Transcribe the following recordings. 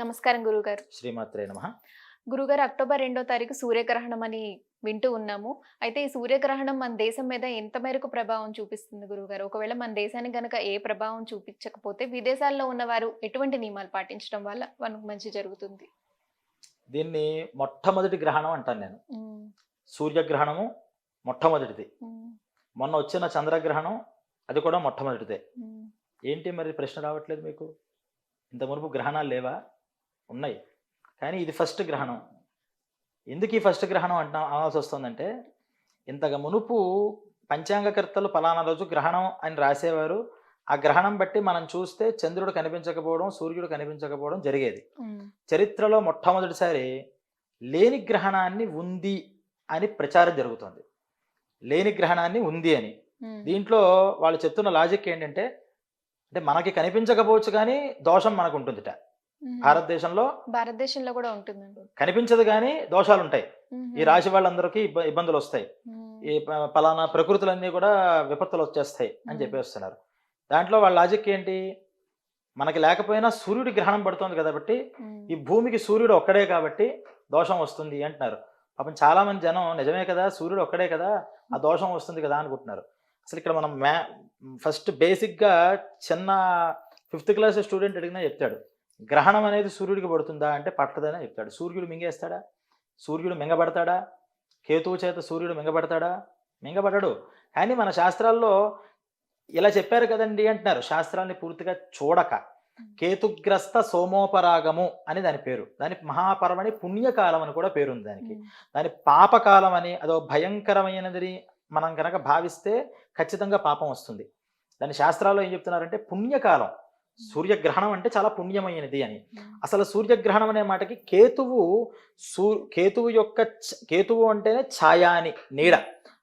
నమస్కారం గురుగారు. శ్రీమాత్రే నమః. గురుగారు, అక్టోబర్ 2వ తారీఖు సూర్యగ్రహణం అని వింటూ ఉన్నాము. అయితే ఈ సూర్యగ్రహణం మన దేశం మీద ఎంత మేరకు ప్రభావం చూపిస్తుంది గురుగారు? ఒకవేళ మన దేశానికి గనక ఏ ప్రభావం చూపించకపోతే విదేశాల్లో ఉన్నవారు ఎటువంటి నియమాలు పాటించడం వల్ల మనకు మంచి జరుగుతుంది? దీన్ని మొట్టమొదటి గ్రహణం అంటాను నేను. హ్మ్. సూర్యగ్రహణము మొట్టమొదటిది. హ్మ్. మొన్న వచ్చిన చంద్రగ్రహణం అది కూడా మొట్టమొదటిదే. హ్మ్. ఏంటి మరి ప్రశ్న రావట్లేదు మీకు? ఇంత మునుపు గ్రహణాలు లేవా? ఉన్నాయి. కానీ ఇది ఫస్ట్ గ్రహణం. ఎందుకు ఈ ఫస్ట్ గ్రహణం అనాల్సి వస్తుందంటే, ఇంతకు మునుపు పంచాంగకర్తలు పలానా రోజు గ్రహణం అని రాసేవారు. ఆ గ్రహణం బట్టి మనం చూస్తే చంద్రుడు కనిపించకపోవడం, సూర్యుడు కనిపించకపోవడం జరిగేది. హ్మ్. చరిత్రలో మొట్టమొదటిసారి లేని గ్రహణాన్ని ఉంది అని ప్రచారం జరుగుతుంది. లేని గ్రహణాన్ని ఉంది అని. హ్మ్. దీంట్లో వాళ్ళు చెప్తున్న లాజిక్ ఏంటంటే, అంటే మనకి కనిపించకపోవచ్చు కానీ దోషం మనకు ఉంటుందిట. హుహు. భారతదేశంలో భారతదేశంలో కూడా ఉంటుందండి. కనిపించదు కానీ దోషాలుంటాయి. ఈ హుహు. రాశి వాళ్ళందరికీ ఇబ్బందులు వస్తాయి. హ్మ్. ఈ పలానా ప్రకృతులన్నీ కూడా విపత్తులు వచ్చేస్తాయి అని హ్మ్. చెప్పేస్తున్నారు. దాంట్లో వాళ్ళ లాజిక్ ఏంటి? మనకి లేకపోయినా సూర్యుడి గ్రహణం పడుతుంది కాబట్టి, హ్మ్. ఈ భూమికి సూర్యుడు ఒక్కడే కాబట్టి దోషం వస్తుంది అంటున్నారు. పాపం చాలా మంది జనం నిజమే కదా, సూర్యుడు ఒక్కడే కదా, ఆ దోషం వస్తుంది కదా అనుకుంటున్నారు. అసలు ఇక్కడ మనం ఫస్ట్ బేసిక్గా చిన్న 5th క్లాస్ స్టూడెంట్ అడిగినా చెప్తాడు, గ్రహణం అనేది సూర్యుడికి పడుతుందా అంటే పట్టదని చెప్తాడు. సూర్యుడు మింగేస్తాడా? సూర్యుడు మింగబడతాడా? కేతువు చేత సూర్యుడు మింగబడతాడా? మింగబడడు. కానీ మన శాస్త్రాల్లో ఇలా చెప్పారు కదండి అంటున్నారు, శాస్త్రాన్ని పూర్తిగా చూడక. కేతుగ్రస్త సోమోపరాగము అని దాని పేరు. దానికి మహాపరమని పుణ్యకాలం అని కూడా పేరుంది దానికి. హ్మ్. దాని పాపకాలం అని, అదో భయంకరమైనది మనం కనుక భావిస్తే ఖచ్చితంగా పాపం వస్తుంది. దాని శాస్త్రాల్లో ఏం చెప్తున్నారంటే పుణ్యకాలం. సూర్యగ్రహణం అంటే చాలా పుణ్యమైనది అని. హ్మ్. అసలు సూర్యగ్రహణం అనే మాటకి కేతువు యొక్క కేతువు అంటేనే ఛాయ అని, నీడ.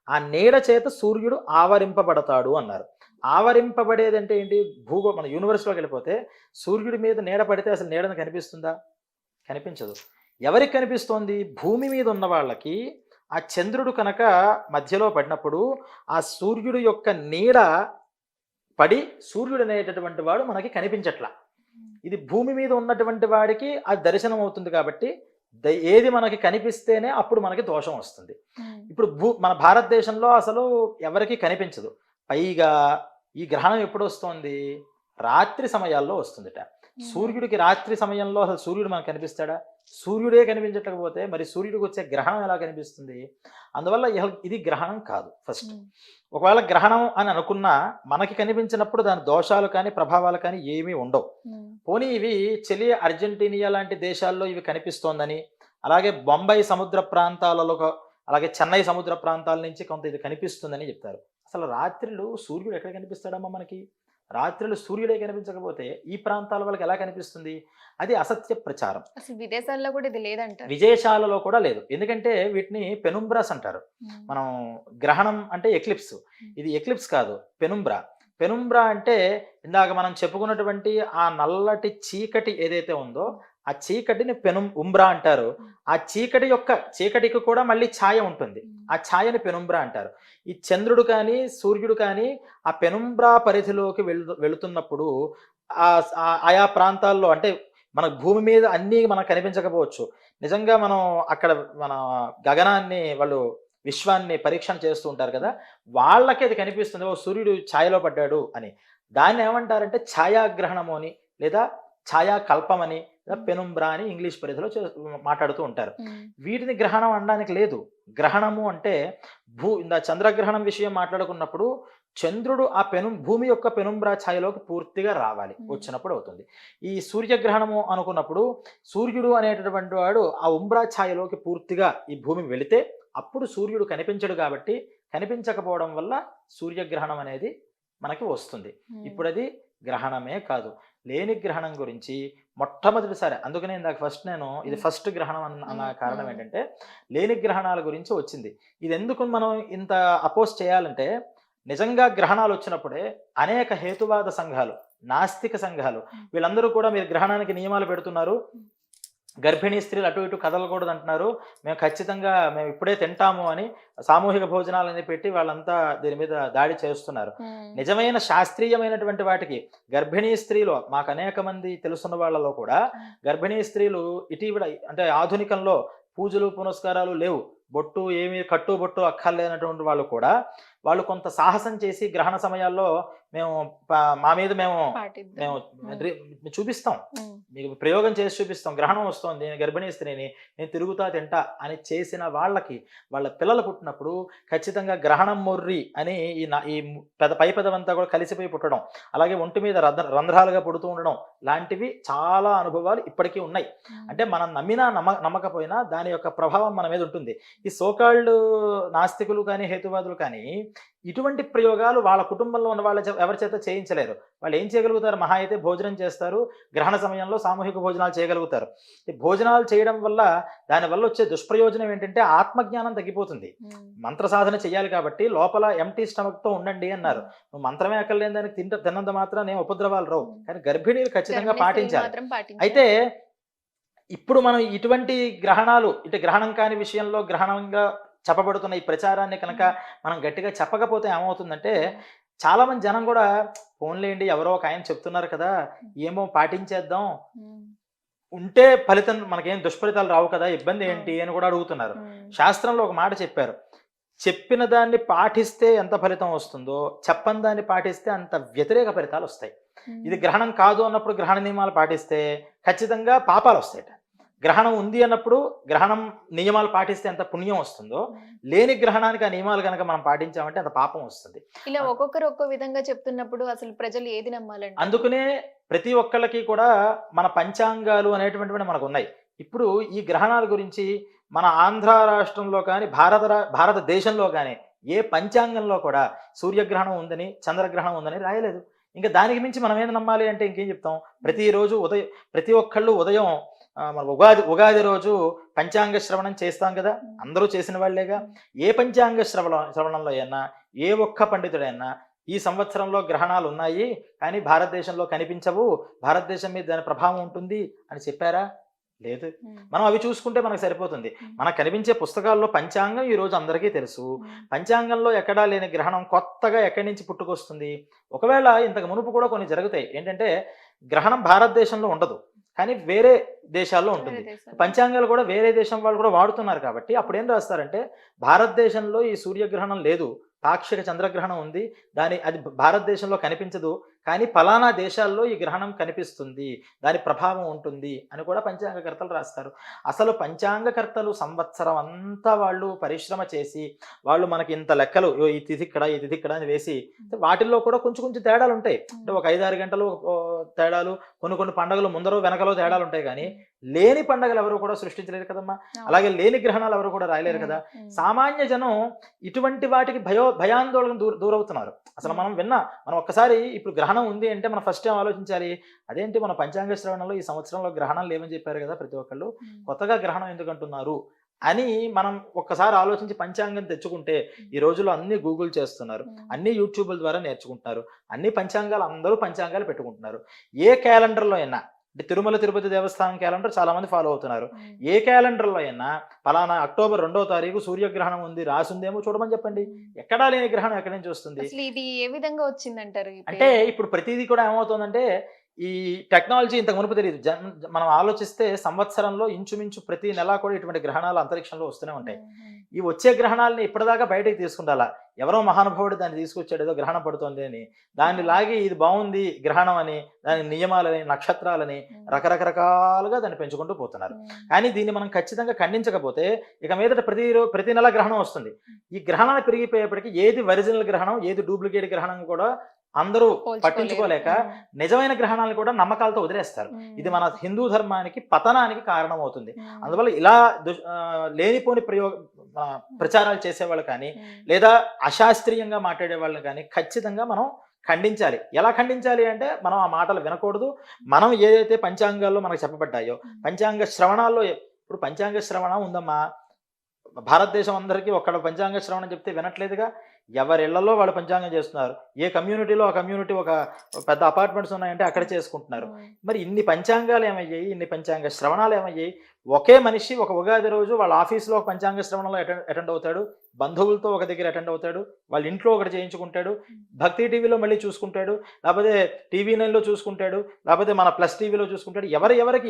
ఆ నీడ చేత సూర్యుడు ఆవరింపబడతాడు అన్నారు. ఆవరింపబడేది అంటే ఏంటి? మన యూనివర్స్లోకి వెళ్ళిపోతే సూర్యుడి మీద నీడ పడితే అసలు నీడను కనిపిస్తుందా? కనిపించదు. ఎవరికి కనిపిస్తోంది? భూమి మీద ఉన్న వాళ్ళకి. ఆ చంద్రుడు కనుక మధ్యలో పడినప్పుడు ఆ సూర్యుడు యొక్క నీడ పడి సూర్యుడు అనేటటువంటి వాడు మనకి కనిపించట్లా. ఇది భూమి మీద ఉన్నటువంటి వాడికి అది దర్శనం అవుతుంది కాబట్టి ఏది మనకి కనిపిస్తేనే అప్పుడు మనకి దోషం వస్తుంది. హ్మ్. ఇప్పుడు మన భారతదేశంలో అసలు ఎవరికి కనిపించదు. పైగా ఈ గ్రహణం ఎప్పుడు వస్తోంది? రాత్రి సమయాల్లో వస్తుందిట. సూర్యుడికి రాత్రి సమయంలో అసలు సూర్యుడు మనకు కనిపిస్తాడా? సూర్యుడే కనిపించకపోతే మరి సూర్యుడికి వచ్చే గ్రహణం ఎలా కనిపిస్తుంది? అందువల్ల ఇది గ్రహణం కాదు ఫస్ట్. హ్మ్. ఒకవేళ గ్రహణం అని అనుకున్నా మనకి కనిపించినప్పుడు దాని దోషాలు కానీ ప్రభావాలు కానీ ఏమీ ఉండవు. హ్మ్. పోనీ ఇవి చిలీ, అర్జెంటీనియా లాంటి దేశాల్లో ఇవి కనిపిస్తోందని, అలాగే బొంబాయి సముద్ర ప్రాంతాలలో, అలాగే చెన్నై సముద్ర ప్రాంతాల నుంచి కొంత ఇది కనిపిస్తుందని చెప్తారు. అసలు రాత్రులు సూర్యుడు ఎక్కడ కనిపిస్తాడమ్మా మనకి? రాత్రులు సూర్యుడే కనిపించకపోతే ఈ ప్రాంతాల వాళ్ళకి ఎలా కనిపిస్తుంది? అది అసత్య ప్రచారం. అసలు విదేశాల్లో కూడా ఇది లేదంటారు. విదేశాలలో కూడా లేదు. ఎందుకంటే వీటిని పెనుంబ్రాస్ అంటారు. హ్మ్. మనం గ్రహణం అంటే ఎక్లిప్స్. ఇది ఎక్లిప్స్ కాదు, పెనుంబ్రా. పెనుంబ్రా అంటే ఇందాక మనం చెప్పుకున్నటువంటి ఆ నల్లటి చీకటి ఏదైతే ఉందో ఆ చీకటిని ఉంబ్రా అంటారు. ఆ చీకటికి కూడా మళ్ళీ ఛాయ ఉంటుంది. ఆ ఛాయని పెనుంబ్రా అంటారు. ఈ చంద్రుడు కానీ సూర్యుడు కానీ ఆ పెనుంబ్రా పరిధిలోకి వెళుతున్నప్పుడు ఆయా ప్రాంతాల్లో, అంటే మన భూమి మీద అన్నీ మనకు కనిపించకపోవచ్చు. నిజంగా మనం అక్కడ మన గగనాన్ని వాళ్ళు విశ్వాన్ని పరీక్షణ చేస్తూ ఉంటారు కదా, వాళ్ళకి అది కనిపిస్తుంది, ఓ సూర్యుడు ఛాయలో పడ్డాడు అని. దాన్ని ఏమంటారంటే ఛాయాగ్రహణము అని, లేదా ఛాయాకల్పం అని, లేదా పెనుంబ్రా అని ఇంగ్లీష్ పరిధిలో మాట్లాడుతూ ఉంటారు. వీటిని గ్రహణం అనడానికి లేదు. గ్రహణము అంటే ఇందా చంద్రగ్రహణం విషయం మాట్లాడుకున్నప్పుడు చంద్రుడు ఆ భూమి యొక్క పెనుంబ్రా ఛాయలోకి పూర్తిగా రావాలి, వచ్చినప్పుడు అవుతుంది. ఈ సూర్యగ్రహణము అనుకున్నప్పుడు సూర్యుడు అనేటటువంటి వాడు ఆ ఉంబ్రా ఛాయలోకి పూర్తిగా ఈ భూమి వెళితే అప్పుడు సూర్యుడు కనిపించడు. కాబట్టి కనిపించకపోవడం వల్ల సూర్యగ్రహణం అనేది మనకి వస్తుంది. ఇప్పుడు అది గ్రహణమే కాదు, లేని గ్రహణం గురించి మొట్టమొదటిసారి, అందుకనే ఇందాక నేను ఇది ఫస్ట్ గ్రహణం అన్న కారణం ఏంటంటే లేని గ్రహణాల గురించి వచ్చింది. ఇది ఎందుకు మనం ఇంత అపోజ్ చేయాలంటే, నిజంగా గ్రహణాలు వచ్చినప్పుడే అనేక హేతువాద సంఘాలు, నాస్తిక సంఘాలు, వీళ్ళందరూ కూడా మీరు గ్రహణానికి నియమాలు పెడుతున్నారు, గర్భిణీ స్త్రీలు అటు ఇటు కదలకూడదు అంటున్నారు. మేము ఇప్పుడే తింటాము అని సామూహిక భోజనాలని పెట్టి వాళ్ళంతా దీని మీద దాడి చేస్తున్నారు. నిజమైన శాస్త్రీయమైనటువంటి వాటికి గర్భిణీ స్త్రీలు మాకు అనేక మంది తెలుసున్న వాళ్ళలో కూడా గర్భిణీ స్త్రీలు ఇటీవల అంటే ఆధునికంలో పూజలు పునస్కారాలు లేవు, బొట్టు ఏమి కట్టు బొట్టు అక్కర్లేనటువంటి వాళ్ళు కూడా వాళ్ళు కొంత సాహసం చేసి గ్రహణ సమయాల్లో మా మీద మేము చూపిస్తాం, మీకు ప్రయోగం చేసి చూపిస్తాం, గ్రహణం వస్తుంది నేను గర్భిణీ స్త్రీని నేను తిరుగుతా తింటా అని చేసిన వాళ్ళకి వాళ్ళ పిల్లలు పుట్టినప్పుడు ఖచ్చితంగా గ్రహణం మొర్రి అని ఈ పై పెదవంతా కూడా కలిసిపోయి పుట్టడం, అలాగే ఒంటి మీద రంధ్రాలుగా పుడుతూ ఉండడం లాంటివి చాలా అనుభవాలు ఇప్పటికీ ఉన్నాయి. అంటే మనం నమ్మినా నమ్మకపోయినా దాని యొక్క ప్రభావం మన మీద ఉంటుంది. ఈ సోకాల్డ్ నాస్తికులు కానీ హేతువాదులు కానీ ఇటువంటి ప్రయోగాలు వాళ్ళ కుటుంబంలో ఉన్న వాళ్ళ ఎవరి చేత చేయించలేరు. వాళ్ళు ఏం చేయగలుగుతారు? మహా అయితే భోజనం చేస్తారు, గ్రహణ సమయంలో సామూహిక భోజనాలు చేయగలుగుతారు. ఈ భోజనాలు చేయడం వల్ల దానివల్ల వచ్చే దుష్ప్రయోజనం ఏంటంటే ఆత్మజ్ఞానం తగ్గిపోతుంది. మంత్ర సాధన చేయాలి కాబట్టి లోపల ఎంటీ స్టమక్తో ఉండండి అన్నారు. నువ్వు మంత్రమే అక్కర్లేని దానికి తిన్నంత మాత్రం నేను ఉపద్రవాలు రావు, కానీ గర్భిణీలు ఖచ్చితంగా పాటించాలి. అయితే ఇప్పుడు మనం ఇటువంటి గ్రహణాలు ఇటు గ్రహణం కాని విషయంలో గ్రహణంగా చెప్పబడుతున్న ఈ ప్రచారాన్ని కనుక మనం గట్టిగా చెప్పకపోతే ఏమవుతుందంటే చాలా మంది జనం కూడా ఫోన్లేండి ఎవరో ఒక ఆయన చెప్తున్నారు కదా ఏమో పాటించేద్దాం, ఉంటే ఫలితం మనకేం దుష్ఫలితాలు రావు కదా, ఇబ్బంది ఏంటి అని కూడా అడుగుతున్నారు. శాస్త్రంలో ఒక మాట చెప్పారు, చెప్పిన దాన్ని పాటిస్తే ఎంత ఫలితం వస్తుందో చెప్పని దాన్ని పాటిస్తే అంత వ్యతిరేక ఫలితాలు వస్తాయి. ఇది గ్రహణం కాదు అన్నప్పుడు గ్రహణ నియమాలు పాటిస్తే ఖచ్చితంగా పాపాలు వస్తాయి. గ్రహణం ఉంది అన్నప్పుడు గ్రహణం నియమాలు పాటిస్తే ఎంత పుణ్యం వస్తుందో, లేని గ్రహణానికి ఆ నియమాలు కనుక మనం పాటించామంటే అంత పాపం వస్తుంది. ఇలా ఒక్కొక్కరు ఒక్కో విధంగా చెప్తున్నప్పుడు అసలు ప్రజలు ఏది నమ్మాలంటే అందుకనే ప్రతి ఒక్కళ్ళకి కూడా మన పంచాంగాలు అనేటువంటివి మనకు ఉన్నాయి. ఇప్పుడు ఈ గ్రహణాల గురించి మన ఆంధ్ర రాష్ట్రంలో కానీ భారతదేశంలో కానీ ఏ పంచాంగంలో కూడా సూర్యగ్రహణం ఉందని చంద్రగ్రహణం ఉందని రాయలేదు. ఇంకా దానికి మించి మనం ఏది నమ్మాలి అంటే ఇంకేం చెప్తాం? ప్రతిరోజు ప్రతి ఒక్కళ్ళు ఉదయం మన ఉగాది రోజు పంచాంగ శ్రవణం చేస్తాం కదా, అందరూ చేసిన వాళ్ళేగా. ఏ పంచాంగ శ్రవణంలో అయినా ఏ ఒక్క పండితుడైనా ఈ సంవత్సరంలో గ్రహణాలు ఉన్నాయి కానీ భారతదేశంలో కనిపించవు, భారతదేశం మీద దాని ప్రభావం ఉంటుంది అని చెప్పారా? లేదు. మనం అవి చూసుకుంటే మనకు సరిపోతుంది. మనకు కనిపించే పుస్తకాల్లో పంచాంగం ఈ రోజు అందరికీ తెలుసు. పంచాంగంలో ఎక్కడా లేని గ్రహణం కొత్తగా ఎక్కడి నుంచి పుట్టుకొస్తుంది? ఒకవేళ ఇంతకు మునుపు కూడా కొన్ని జరుగుతాయి. ఏంటంటే గ్రహణం భారతదేశంలో ఉండదు కానీ వేరే దేశాల్లో ఉంటుంది. పంచాంగాలు కూడా వేరే దేశం వాళ్ళు కూడా వాడుతున్నారు కాబట్టి అప్పుడు ఏం రాస్తారంటే భారతదేశంలో ఈ సూర్యగ్రహణం లేదు, పాక్షిక చంద్రగ్రహణం ఉంది, అది భారతదేశంలో కనిపించదు కానీ ఫలానా దేశాల్లో ఈ గ్రహణం కనిపిస్తుంది, దాని ప్రభావం ఉంటుంది అని కూడా పంచాంగకర్తలు రాస్తారు. అసలు పంచాంగకర్తలు సంవత్సరం అంతా వాళ్ళు పరిశ్రమ చేసి వాళ్ళు మనకి ఇంత లెక్కలు ఈ తిథి ఇక్కడ అని వేసి వాటిల్లో కూడా కొంచెం తేడాలు ఉంటాయి. అంటే ఒక 5-6 గంటలు తేడాలు, కొన్ని పండుగలు ముందరో వెనకలో తేడాలు ఉంటాయి కానీ లేని పండుగలు ఎవరు కూడా సృష్టించలేరు కదమ్మా, అలాగే లేని గ్రహణాలు ఎవరు కూడా రాయలేరు కదా. సామాన్య జనం ఇటువంటి వాటికి భయాందోళన దూరవుతున్నారు. అసలు మనం ఒక్కసారి ఇప్పుడు గ్రహణం ఉంది అంటే మనం ఫస్ట్ టైం ఆలోచించాలి, అదేంటి మన పంచాంగ శ్రవణంలో ఈ సంవత్సరంలో గ్రహణాలు లేవని చెప్పారు కదా ప్రతి ఒక్కళ్ళు, కొత్తగా గ్రహణం ఎందుకు అంటున్నారు అని మనం ఒక్కసారి ఆలోచించి పంచాంగం తెచ్చుకుంటే ఈ రోజుల్లో అన్ని గూగుల్ చేస్తున్నారు, అన్ని యూట్యూబ్ల ద్వారా నేర్చుకుంటున్నారు, అన్ని పంచాంగాలు అందరూ పంచాంగాలు పెట్టుకుంటున్నారు. ఏ క్యాలెండర్లో అయినా అంటే తిరుమల తిరుపతి దేవస్థానం క్యాలెండర్ చాలా మంది ఫాలో అవుతున్నారు. ఏ క్యాలెండర్లో అయినా ఫలానా అక్టోబర్ 2వ తారీఖు సూర్యగ్రహణం ఉంది రాసుందేమో చూడమని చెప్పండి. ఎక్కడా లేని గ్రహణం ఎక్కడి నుంచి వస్తుంది? ఇది ఏ విధంగా వచ్చిందంటారు? అంటే ఇప్పుడు ప్రతిదీ కూడా ఏమవుతుందంటే ఈ టెక్నాలజీ ఇంతకు మునుపు తెలియదు. మనం ఆలోచిస్తే సంవత్సరంలో ఇంచుమించు ప్రతి నెల కూడా ఇటువంటి గ్రహణాలు అంతరిక్షంలో వస్తూనే ఉంటాయి. ఈ వచ్చే గ్రహణాలని ఇప్పటిదాకా బయటకు తీసుకుండాలా, ఎవరో మహానుభావుడు దాన్ని తీసుకొచ్చాడు ఏదో గ్రహణం పడుతుంది అని, దాన్ని లాగి ఇది బాగుంది గ్రహణం అని దాని నియమాలని నక్షత్రాలని రకరకాలుగా దాన్ని పెంచుకుంటూ పోతున్నారు. కానీ దీన్ని మనం ఖచ్చితంగా ఖండించకపోతే ఇక మీదట ప్రతి నెల గ్రహణం వస్తుంది. ఈ గ్రహణాలు పెరిగిపోయేప్పటికీ ఏది ఒరిజినల్ గ్రహణం ఏది డూప్లికేట్ గ్రహణం కూడా అందరూ పట్టించుకోలేక నిజమైన గ్రహణాలను కూడా నమ్మకాలతో వదిలేస్తారు. ఇది మన హిందూ ధర్మానికి పతనానికి కారణం అవుతుంది. అందువల్ల ఇలా లేనిపోని ప్రచారాలు చేసేవాళ్ళు కానీ లేదా అశాస్త్రీయంగా మాట్లాడే వాళ్ళని కానీ ఖచ్చితంగా మనం ఖండించాలి. ఎలా ఖండించాలి అంటే మనం ఆ మాటలు వినకూడదు. మనం ఏదైతే పంచాంగాల్లో మనకు చెప్పబడ్డాయో పంచాంగ శ్రవణాల్లో, ఇప్పుడు పంచాంగ శ్రవణం ఉందమ్మా భారతదేశం అందరికీ ఒక్కడ పంచాంగ శ్రవణం చెప్తే వినట్లేదుగా. ఎవరి ఇళ్లలో వాళ్ళు పంచాంగం చేస్తున్నారు. ఏ కమ్యూనిటీలో ఆ కమ్యూనిటీ ఒక పెద్ద అపార్ట్మెంట్స్ ఉన్నాయంటే అక్కడ చేసుకుంటున్నారు. మరి ఇన్ని పంచాంగాలు ఏమయ్యాయి, ఇన్ని పంచాంగ శ్రవణాలు ఏమయ్యాయి? ఒకే మనిషి ఒక ఉగాది రోజు వాళ్ళ ఆఫీస్లో ఒక పంచాంగ శ్రవణంలో అటెండ్ అవుతాడు, బంధువులతో ఒక దగ్గర అటెండ్ అవుతాడు, వాళ్ళ ఇంట్లో ఒకటి చేయించుకుంటాడు, భక్తి టీవీలో మళ్ళీ చూసుకుంటాడు, లేకపోతే టీవీ9లో చూసుకుంటాడు, లేకపోతే మన ప్లస్ టీవీలో చూసుకుంటాడు. ఎవరికి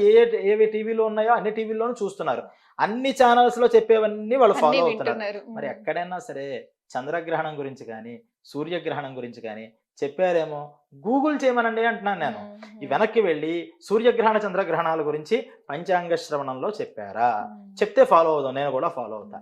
ఏవి టీవీలో ఉన్నాయో అన్ని టీవీల్లోనూ చూస్తున్నారు. అన్ని ఛానల్స్లో చెప్పేవన్నీ వాళ్ళు ఫాలో అవుతున్నారు. మరి ఎక్కడైనా సరే చంద్రగ్రహణం గురించి కానీ సూర్యగ్రహణం గురించి కానీ చెప్పారేమో, గూగుల్ చేయమనండి అంటున్నాను నేను. ఈ వెనక్కి వెళ్ళి సూర్యగ్రహణ చంద్రగ్రహణాల గురించి పంచాంగ శ్రవణంలో చెప్పారా, చెప్తే ఫాలో అవుదాం, నేను కూడా ఫాలో అవుతా.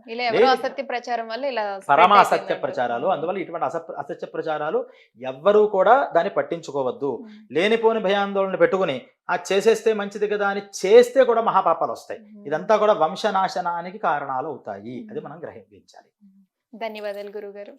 అసత్య ప్రచారం వల్ల ఇలా పరమ అసత్య ప్రచారాలు, అందువల్ల ఇటువంటి అసత్య ప్రచారాలు ఎవ్వరూ కూడా దాన్ని పట్టించుకోవద్దు. లేనిపోని భయాందోళన పెట్టుకుని ఆ చేసేస్తే మంచిది కదా అని చేస్తే కూడా మహాపాపాలు వస్తాయి. ఇదంతా కూడా వంశనాశనానికి కారణాలు అవుతాయి. అది మనం గ్రహించాలి. ధన్యవాదాలు గురుగారు.